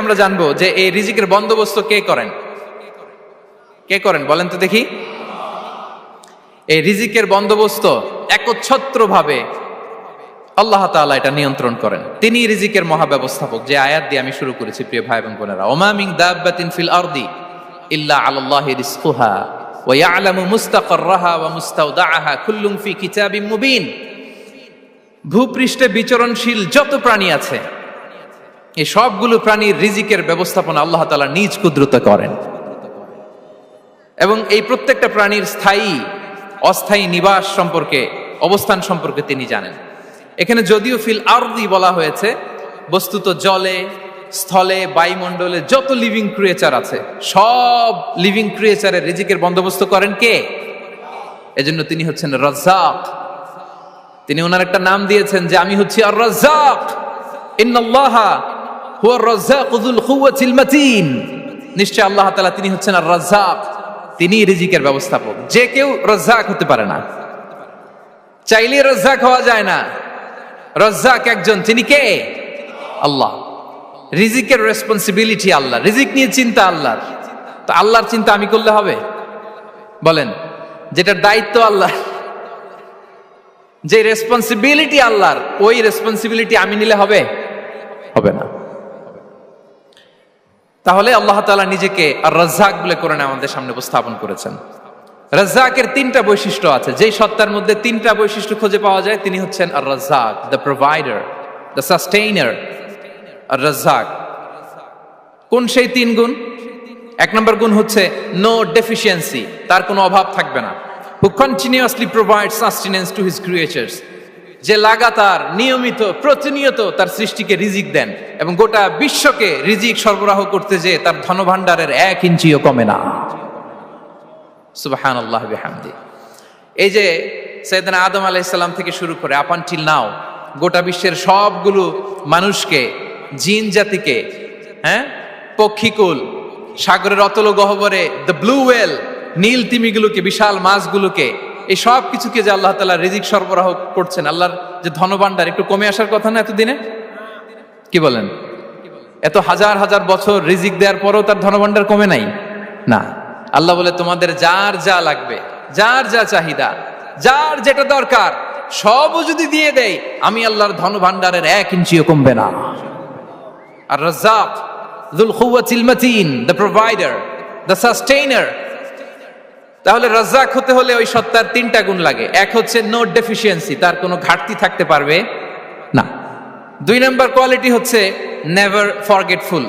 আমরা জানবো যে এই রিজিকের বন্দোবস্ত কে করেন, কে করেন বলেন তো দেখি। এই রিজিকের বন্দোবস্ত একচ্ছত্রভাবে আল্লাহ তাআলা এটা নিয়ন্ত্রণ করেন। তিনি রিজিকের মহাব্যবস্থাপক। যে আয়াত দিয়ে আমি শুরু করেছি প্রিয় ভাই এবং বোনেরা, ওমা মিন দাব্বাতিন ফিল আরদি ইল্লা আলাল্লাহি রিজকুহা ওয়া ইয়ালামু মুস্তাকাররাহা ওয়া মুস্তাওদাআহা কুল্লুম ফি কিতাবিম মুবিন। ভূপৃষ্ঠে বিচরণশীল যত প্রাণী আছে এই সবগুলো প্রাণীর রিজিকের ব্যবস্থাপনা আল্লাহ তাআলা নিজ কুদরতে করেন, এবং এই প্রত্যেকটা প্রাণীর স্থায়ী অস্থায়ী নিবাস সম্পর্কে, অবস্থান সম্পর্কে তিনি জানেন। এখানে যদিও ফিল আরদি বলা হয়েছে, বস্তুত জলে, স্থলে, বায়ুমণ্ডলে যত লিভিং ক্রিয়েচার আছে সব লিভিং ক্রিয়েচারের রিজিকের বন্দোবস্ত করেন কে? এজন্য তিনি হচ্ছেন রাজ্জাক। তিনি ওনার একটা নাম দিয়েছেন যে আমি হচ্ছি আর রাজ্জাক, ইন্নাল্লাহা হুয়ার রাজ্জাকু যুল কুওয়াতিল মাতিন। নিশ্চয় আল্লাহ তাআলা তিনি হচ্ছেন আর রাজ্জাক, তিনি রিজিকের ব্যবস্থাপক। যে কেউ রাজ্জাক হতে পারে না, চাইলে রাজ্জাক হওয়া যায় না। রাজ্জাক একজন, তিনি কে? আল্লাহ। রিজিকের রেসপন্সিবিলিটি আল্লাহ, রিজিক নিয়ে চিন্তা আল্লাহর। তো আল্লাহর চিন্তা আমি করলে হবে? বলেন, যেটার দায়িত্ব আল্লাহ, যে রেসপন্সিবিলিটি আল্লাহর, ওই রেসপন্সিবিলিটি আমি নিলে হবে? হবে না। তাহলে আল্লাহ তাআলা নিজেকে আর রাজ্জাক বলে কোরআনে আমাদের সামনে উপস্থাপন করেছেন। রাজ্জাকের তিনটা বৈশিষ্ট্য আছে। যেই সত্তার মধ্যে তিনটা বৈশিষ্ট্য খুঁজে পাওয়া যায় তিনি হচ্ছেন আর রাজ্জাক, দ্য প্রোভাইডার, দ্য সাস্টেইনার। আর রাজ্জাক কোন সেই তিন গুণ? এক নম্বর গুণ হচ্ছে নো ডেফিসিয়েন্সি, তার কোনো অভাব থাকবে না। হু continuously provide sustenance to his creatures, যে লাগাতার নিয়মিত প্রতিনিয়ত তার সৃষ্টিকে রিজিক দেন এবং গোটা বিশ্বকে রিজিক সরবরাহ করতে যে তার ধনভাণ্ডারের 1 ইঞ্চিও কমে না। সুবহানাল্লাহ বিহামদি। এই যে সাইয়েদনা আদম আলাইহিস সালাম থেকে শুরু করে আপ আনটিল নাও গোটা বিশ্বের সবগুলো মানুষকে, জিন জাতিকে, পক্ষীকুল, সাগরের অতল গহ্বরে দ্য ব্লু ওয়েল, নীল তিমিগুলোকে, বিশাল মাছগুলোকে, এই সব কিছুকে যে আল্লাহ তাআলা রিজিক সরবরাহ করছেন, আল্লাহর যে ধনভাণ্ডার একটু কমে আসার কথা না এতদিনে? কি বলেন? এত হাজার হাজার বছর রিজিক দেওয়ার পরও তার ধনভাণ্ডার কমে নাই না। আল্লাহ বলে তোমাদের যার যা লাগবে, যার যা চাহিদা, যার যেটা দরকার সবও যদি দিয়ে দেয় আমি আল্লাহর ধনভাণ্ডারের 1 ইঞ্চিও কমবে না। আর Razzak যুল কুওয়াতিল মাতিন, the provider, the sustainer. তাহলে রাজ্জাক হতে হলে ওই সত্তার তিনটা গুণ লাগে। এক হচ্ছে নো ডেফিসিয়েন্সি, তার কোনো ঘাটতি থাকতে পারবে না। 2 নম্বর কোয়ালিটি হচ্ছে নেভার ফরগেটফুল,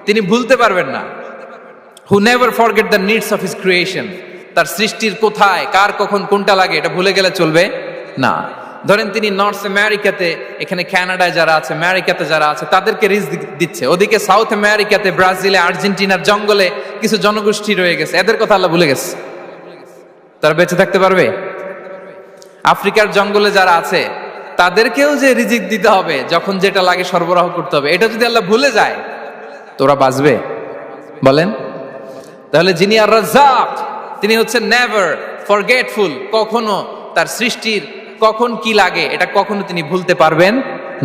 তিনি ভুলতে পারবেন না। Who never forget the needs of his creation, তার সৃষ্টির কোথায় কার কখন কোনটা লাগে এটা ভুলে গেলে চলবে না। ধরেন তিনি নর্থ আমেরিকাতে, এখানে কানাডায় যারা আছে, আমেরিকাতে যারা আছে তাদেরকে রিজিক দিচ্ছে। ওদিকে সাউথ আমেরিকাতে, ব্রাজিলে, আর্জেন্টিনার জঙ্গলে কিছু জনগোষ্ঠী রয়ে গেছে, এদের কথা আল্লাহ ভুলে গেছে। তারা বেঁচে থাকতে পারবে? আফ্রিকার জঙ্গলে যারা আছে তাদেরকেও যে রিজিক দিতে হবে, যখন যেটা লাগে সরবরাহ করতে হবে, এটা যদি আল্লাহ ভুলে যায় তো ওরা বাঁচবে? বলেন। তাহলে যিনি আর রাজ্জাক তিনি হচ্ছেন নেভার ফরগেটফুল, কখনো তার সৃষ্টির কখন কি লাগে এটা কখনো তিনি ভুলতে পারবেন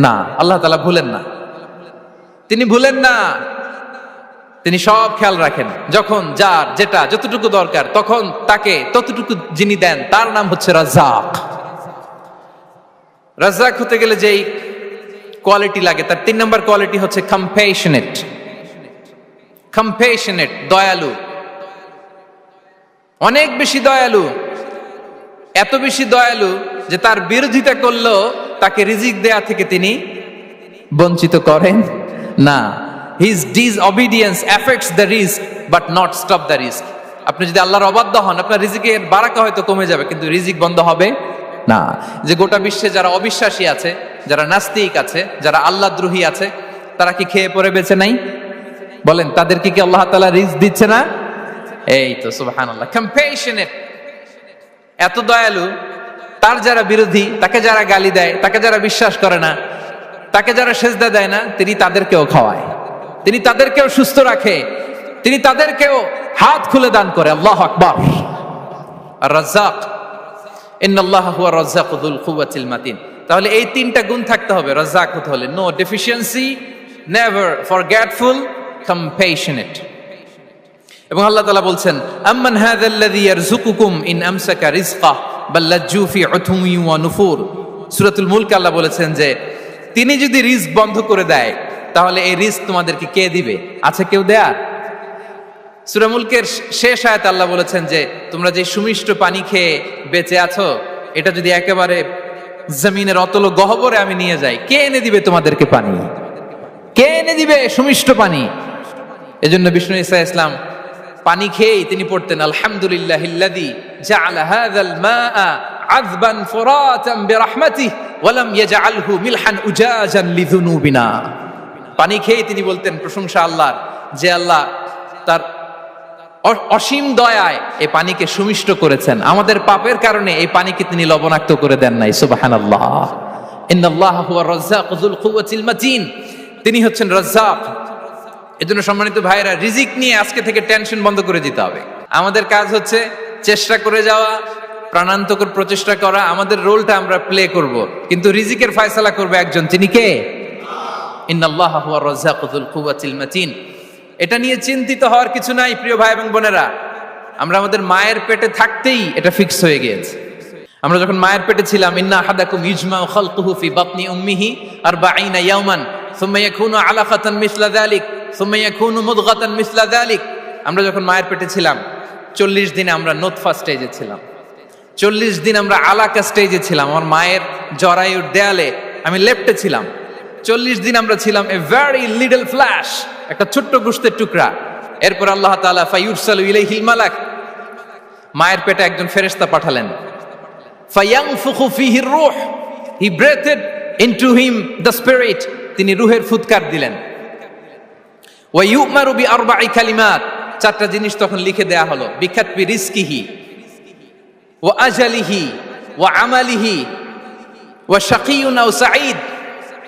না। আল্লাহ তাআলা ভুলেন না, তিনি ভুলেন না, তিনি সব খেয়াল রাখেন। যখন যার যেটা যতটুকু দরকার তখন তাকে ততটুকু যিনি দেন তার নাম হচ্ছে রাজ্জাক। রাজ্জাক হতে গেলে যেই কোয়ালিটি লাগে তার 3 নম্বর কোয়ালিটি হচ্ছে কম্প্যাশনেট। কম্প্যাশনেট, দয়ালু, অনেক বেশি দয়ালু। এত বেশি দয়ালু যে তার বিরোধিতা করলেও তাকে রিজিক দেয়া থেকে তিনি বঞ্চিত করেন না। His disobedience affects the risk but not stop the risk. আপনি যদি আল্লাহর অবাধ্য হন আপনার রিজিকের বারাকা হয়তো কমে যাবে কিন্তু রিজিক বন্ধ হবে না। যে গোটা বিশ্বে যারা অবিশ্বাসী আছে, যারা নাস্তিক আছে, যারা আল্লাহদ্রোহী আছে, তারা কি খেয়ে পরে বেঁচে নাই? বলেন, তাদেরকে কি আল্লাহ তাআলা রিজিক দিচ্ছে না? এই তো সুবহানাল্লাহ। কম্প্যাশনেট, এত দয়ালু, তার যারা বিরোধী, তাকে যারা গালি দেয়, তাকে যারা বিশ্বাস করে না, তাকে যারা সেজদা দেয় না, তিনি তাদেরকেও খাওয়ায়, তিনি তাদেরকেও সুস্থ রাখে, তিনি তাদেরকেও হাত খুলে দান করে। আল্লাহু আকবার। আর রাজ্জাক, ইন্নাল্লাহা হুয়া রাজ্জাকু যুল কুওয়াতিল মাতিন। তাহলে এই তিনটা গুণ থাকতে হবে রাজ্জাক হতে হলে। No deficiency, never forgetful, compassionate. এবং আল্লাহ তাআলা বলছেন, আম্মান হাযাল্লাযী ইয়ারযুকুকুম ইন আমসাকা রিজকাহ বাল লাজ্জু ফি উতুমি ওয়া নুফুর। সূরাতুল মুলক আল্লাহ বলেছেন যে তিনি যদি রিজক বন্ধ করে দেয় তাহলে এই রিজক তোমাদেরকে কে দিবে? আছে কেউ দেয়ার? সূরা মুলকের শেষ আয়াতে আল্লাহ বলেছেন যে তোমরা যে সুমিষ্ট পানি খেয়ে বেঁচে আছো, এটা যদি একেবারে জমিনের অতল গহ্বরে আমি নিয়ে যাই, কে এনে দিবে তোমাদেরকে পানি? কে এনে দিবে সুমিষ্ট পানি? এজন্য বিষ্ণু ঈসা ইসলাম পানি খেয়েই তিনি পড়তেন, আলহামদুলিল্লাহিল্লাযী জাআলা হাযাল মাআ আযবান ফুরাতান বিরাহমাতিহি ওয়া লাম ইয়াজআলহু মিলহান উজাজান লিযুনুবিনা। পানি খেয়েই তিনি বলতেন প্রশংসা আল্লাহর, যে আল্লাহ তার অসীম দয়ায় এই পানিকে সুমিষ্ট করেছেন, আমাদের পাপের কারণে এই পানিকে তিনি লবণাক্ত করে দেন নাই। সুবহানাল্লাহ। ইন্নাল্লাহা হুয়ার রাজ্জাকু যুল কুওয়াতিল মাতিন। তিনি হচ্ছেন রাজ্জাক। এজন্য সম্মানিত ভাইরা, রিজিক নিয়ে আজকে থেকে টেনশন বন্ধ করে দিতে হবে। আমাদের কাজ হচ্ছে চেষ্টা করে যাওয়া, প্রাণান্তকর প্রচেষ্টা করা, আমাদের রোলটা আমরা প্লে করব, কিন্তু রিজিকের ফয়সালা করবে একজন, তিনি কে? ইন্নাল্লাহা হুয়ার রাজ্জাকু যুল কুওয়াতিল মাতিন। এটা নিয়ে চিন্তিত হওয়ার কিছু নাই প্রিয় ভাই এবং বোনেরা। আমরা আমাদের মায়ের পেটে থাকতেই এটা ফিক্স হয়ে গিয়েছে। আমরা যখন মায়ের পেটে ছিলাম, ইন্না আহাদাকুম ইজমাউ খালকুহু ফি বাতনি উম্মিহি 40 ইয়াওমান সুম্মা ইয়াকুনু আলাকাতান মিসলা যালিক সুম্মা ইয়াকুনু মুদগাতান মিসলা যালিক। আমরা যখন মায়ের পেটে ছিলাম 40 দিনে আমরা নুতফা স্টেজে ছিলাম, 40 দিন আমরা আলাকা স্টেজে ছিলাম। আমার মায়ের জরায়ুর দেয়ালে আমি লেপ্টে ছিলাম। 40 দিন আমরা ছিলাম এ ভেরি লিটল ফ্ল্যাশ, একটা ছোট্ট গোশতের টুকরা। এরপর আল্লাহ তাআলা ফায়ুরসালু ইলাইহিল মালাক, মায়ের পেটে একজন ফেরেশতা পাঠালেন। ফায়ানফুখু ফিহির রূহ, he breathed into him the spirit, তিনি রূহের ফুৎকার দিলেন। ওয়া ইউমারু বিআরবা'i কালিমাত, 4টা জিনিস তখন লিখে দেয়া হলো। বিকাতবি রিজকিহি ওয়া আজালিহি ওয়া আমালিহি ওয়া শাকিয়ুন আও সাঈদ,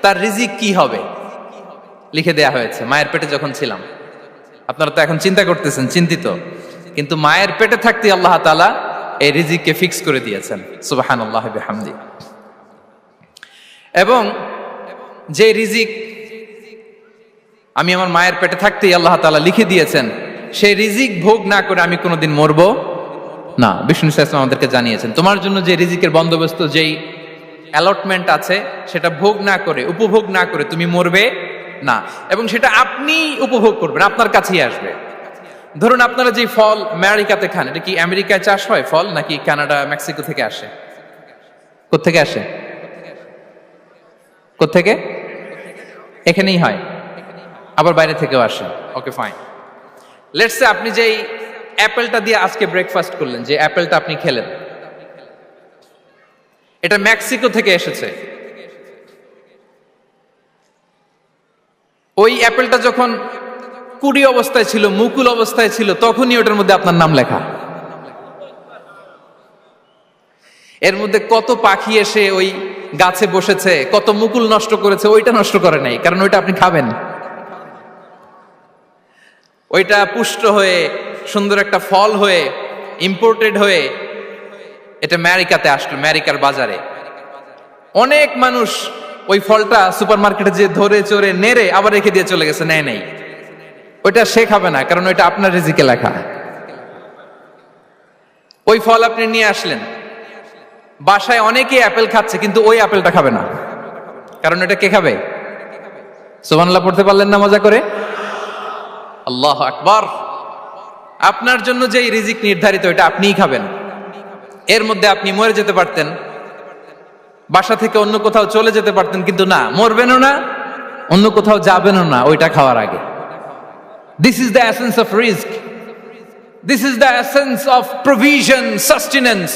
তার রিজিক কি হবে লিখে দেয়া হয়েছে মায়ের পেটে যখন ছিলাম। আপনারা তো এখন চিন্তা করতেছেন, চিন্তিত, কিন্তু মায়ের পেটে থাকতে আল্লাহ তাআলা এই রিজিককে ফিক্স করে দিয়েছেন। সুবহানাল্লাহ বিহামদি। এবং যে রিজিক আমি আমার মায়ের পেটে থাকতেই আল্লাহ তাআলা লিখে দিয়েছেন, সেই রিজিক ভোগ না করে আমি কোনোদিন মরবো না। বিষ্ণু ইসলাম আমাদেরকে জানিয়েছেন, তোমার জন্য যে রিজিকের বন্দোবস্ত, যেই অ্যালটমেন্ট আছে, সেটা ভোগ না করে, উপভোগ না করে তুমি মরবে না। এবং সেটা আপনি উপভোগ করবেন, আপনার কাছেই আসবে। ধরুন আপনারা যে ফল আমেরিকাতে খান, এটা কি আমেরিকায় চাষ হয় ফল, নাকি কানাডা মেক্সিকো থেকে আসে? কোত্থেকে আসে? কোত্থেকে? এখানেই হয়, আবার বাইরে থেকেও আসে। Okay fine. লেটস সে আপনি যেই অ্যাপেলটা দিয়ে আজকে ব্রেকফাস্ট করলেন, যে অ্যাপেলটা আপনি খেলেন, এটা মেক্সিকো থেকে এসেছে। ওই অ্যাপেলটা যখন কুড়ি অবস্থায় ছিল, মুকুল অবস্থায় ছিল, তখনই ওটার মধ্যে আপনার নাম লেখা। এর মধ্যে কত পাখি এসে ওই গাছে বসেছে, কত মুকুল নষ্ট করেছে, ওইটা নষ্ট করে নাই, কারণ ওইটা আপনি খাবেন। ওইটা পুষ্ট হয়ে সুন্দর একটা ফল হয়ে ইম্পোর্টেড হয়ে এটা আমেরিকাতে আসলো, আমেরিকার বাজারে। অনেক মানুষ ওই ফলটা সুপার মার্কেটে যে ধরে চড়ে নেড়ে আবার রেখে দিয়ে চলে গেছে, নেয় নাই। ওইটা সে খাবে না, কারণ ওইটা আপনার রিজিকে লেখা। ওই ফল আপনি নিয়ে আসলেন, বাসায় অনেকেই অ্যাপেল খাচ্ছে, কিন্তু ওই অ্যাপেলটা খাবে না, কারণ এটা কে খাবে? সুবহানাল্লাহ পড়তে পারলেন না মজা করে? আল্লাহু আকবার। আপনার জন্য যে রিজিক নির্ধারিত, এটা আপনিই খাবেন। এর মধ্যে আপনি মরে যেতে পারতেন, বাসা থেকে অন্য কোথাও চলে যেতে পারতেন, কিন্তু না, মরবেনও না, অন্য কোথাও যাবেনও না ওইটা খাওয়ার আগে। This is the essence of risk, this is the essence of provision, sustenance.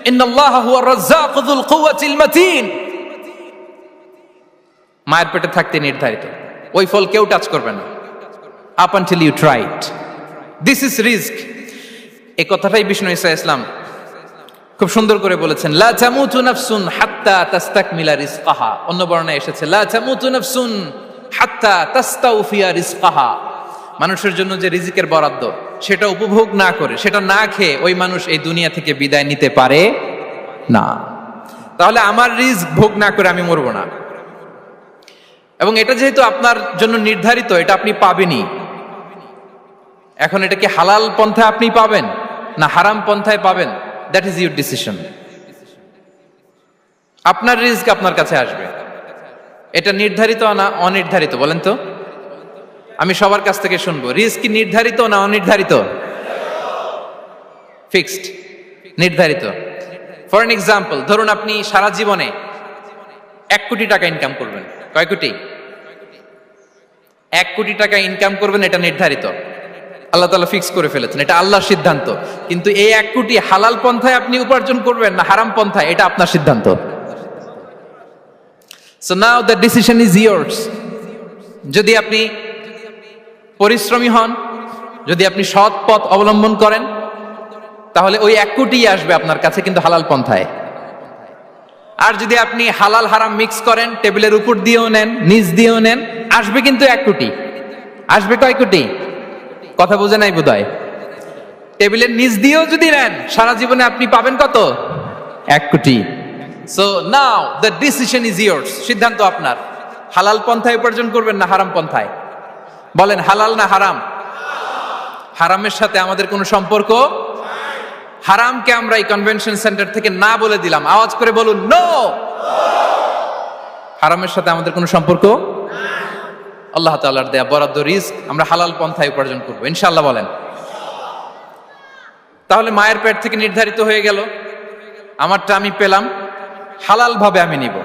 ইন্নাল্লাহা হুয়ার রাজ্জাকু যুল কুওয়াতিল মাতিন। মায়ের পেটে থাকতে নির্ধারিত, ওই ফল কেউ টাচ করবে না up until you try it. This is risk. এই কথাটাই বিষ্ণু ঈসা ইসলাম খুব সুন্দর করে বলেছেন, লা তামুতু নাফসুন হাত্তা তাস্তাকমিলা রিজকাহা। অন্য বর্ণনায় এসেছে লা তামুতু নাফসুন হাত্তা তাস্তাউফিয়া রিজকাহা। মানুষের জন্য যে রিজিকের বরাদ্দ, সেটা উপভোগ না করে, সেটা না খেয়ে ওই মানুষ এই দুনিয়া থেকে বিদায় নিতে পারে না। তাহলে আমার রিস্ক ভোগ না করে আমি মরবো না। এবং এটা যেহেতু আপনার জন্য নির্ধারিত, এটা আপনি পাবেনই। এখন এটা কি হালাল পন্থায় আপনি পাবেন না হারাম পন্থায় পাবেন, দ্যাট ইজ ইউর ডিসিশন। আপনার রিস্ক আপনার কাছে আসবে। এটা নির্ধারিত না অনির্ধারিত বলেন তো? আমি সবার কাছ থেকে শুনবো, রিস্ক কি নির্ধারিত না অনির্ধারিত? ফিক্সড, নির্ধারিত। ফর এন এক্সাম্পল, ধরুন আপনি সারা জীবনে 1 কোটি টাকা ইনকাম করবেন। কয় কোটি? 1 কোটি টাকা ইনকাম করবেন, এটা নির্ধারিত, আল্লাহ তাআলা ফিক্স করে ফেলেছেন, এটা আল্লাহর সিদ্ধান্ত। কিন্তু এই 1 কোটি হালাল পন্থায় আপনি উপার্জন করবেন না হারাম পন্থায়, এটা আপনার সিদ্ধান্ত। So now the decision is yours. যদি আপনি পরিশ্রমী হন, যদি আপনি সৎ পথ অবলম্বন করেন, তাহলে ওই 1 কোটি আসবে আপনার কাছে, কিন্তু হালাল পন্থায়। আর যদি আপনি হালাল হারাম মিক্স করেন, টেবিলের উপর দিয়েও নেন নিচ দিয়েও নেন, আসবে কিন্তু 1 কোটি। আসবে কয় কোটি? কথা বোঝে নাই বোধহয়। টেবিলের নিচ দিয়েও যদি নেন, সারা জীবনে আপনি পাবেন কত? 1 কোটি। So now the decision is yours. সিদ্ধান্ত আপনার। হালাল পন্থায় উপার্জন করবেন না হারাম পন্থায়? বলেন হালাল না হারাম? হারামের সাথে আমাদের কোনো সম্পর্ক? হারামকে আমরা এই কনভেনশন সেন্টার থেকে না বলে দিলাম, আওয়াজ করে বলুন নো। হারামের সাথে আমাদের কোনো সম্পর্ক? আল্লাহ তাআলার দেয়া বরাদ্দ রিস্ক আমরা হালাল পন্থায় উপার্জন করব ইনশাআল্লাহ। বলেন। তাহলে মায়ের পেট থেকে নির্ধারিত হয়ে গেল, আমারটা আমি পেলাম, হালাল ভাবে আমি নিব।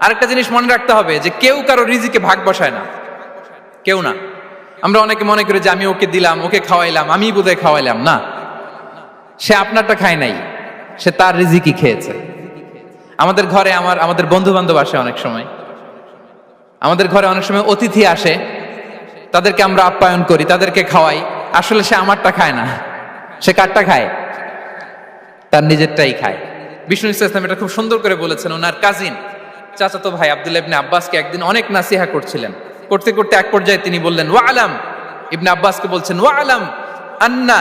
আরেকটা জিনিস মনে রাখতে হবে যে কেউ কারো রিজিকে ভাগ বসায় না, কেউ না। আমরা অনেকে মনে করি যে আমি ওকে দিলাম, ওকে খাওয়াইলাম, আমি বোধহয় খাওয়াইলাম। না, সে আপনারটা খায় নাই, সে তার রিজিকই খেয়েছে। আমাদের ঘরে আমাদের বন্ধু বান্ধব আসে অনেক সময়, আমাদের ঘরে অনেক সময় অতিথি আসে, তাদেরকে আমরা আপ্যায়ন করি, তাদেরকে খাওয়াই। আসলে সে আমারটা খায় না, সে কারটা খায়? তার নিজেরটাই খায়। বিষ্ণু ইসলাম এটা খুব সুন্দর করে বলেছেন। ওনার কাজিন চাচাতো ভাই আব্দুল্লাহ ইবনে আব্বাসকে একদিন অনেক নাসিহা করছিলেন। করতে করতে এক পর্যায়ে তিনি বললেন, ওয়া আলাম, ইবনে আব্বাসকে বলছেন, ওয়া আলাম আন্না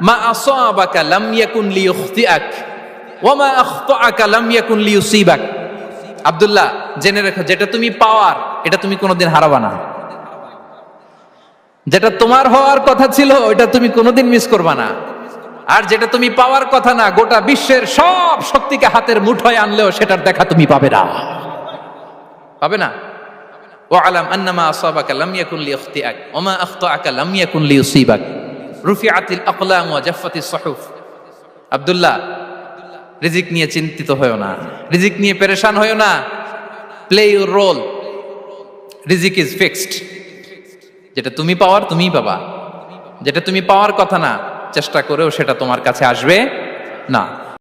মা আসাবাকা লাম ইয়াকুন লিইখতিআক ওয়া মা আখতাআকা লাম ইয়াকুন লিইউসিবাক। আব্দুল্লাহ, জেনে রেখো, যেটা তুমি পাওয়ার এটা তুমি কোনোদিন হারাবা না। যেটা তোমার হওয়ার কথা ছিল ওটা তুমি কোনোদিন মিস করবা না। আর যেটা তুমি পাওয়ার কথা না, গোটা বিশ্বের সব শক্তিকে হাতের মুঠোয় আনলেও সেটার দেখা তুমি পাবে না, পাবে না। ওয়া আলাম আন্নামা আসাবাকা লাম ইয়াকুন লিইখতিআক ওয়া মা আখতাআকা লাম ইয়াকুন লিইউসিবাক রুফিআতিল আকলাম ওয়া জাফফাতিস সুহুফ। আব্দুল্লাহ, রিজিক নিয়ে চিন্তিত হয়ো না, রিজিক নিয়ে পেরেশান হয়ো না। প্লে ইউর রোল, রিজিক ইজ ফিক্সড। যেটা তুমি পাওয়ার তুমিই পাবা, যেটা তুমি পাওয়ার কথা না চেষ্টা করেও সেটা তোমার কাছে আসবে না।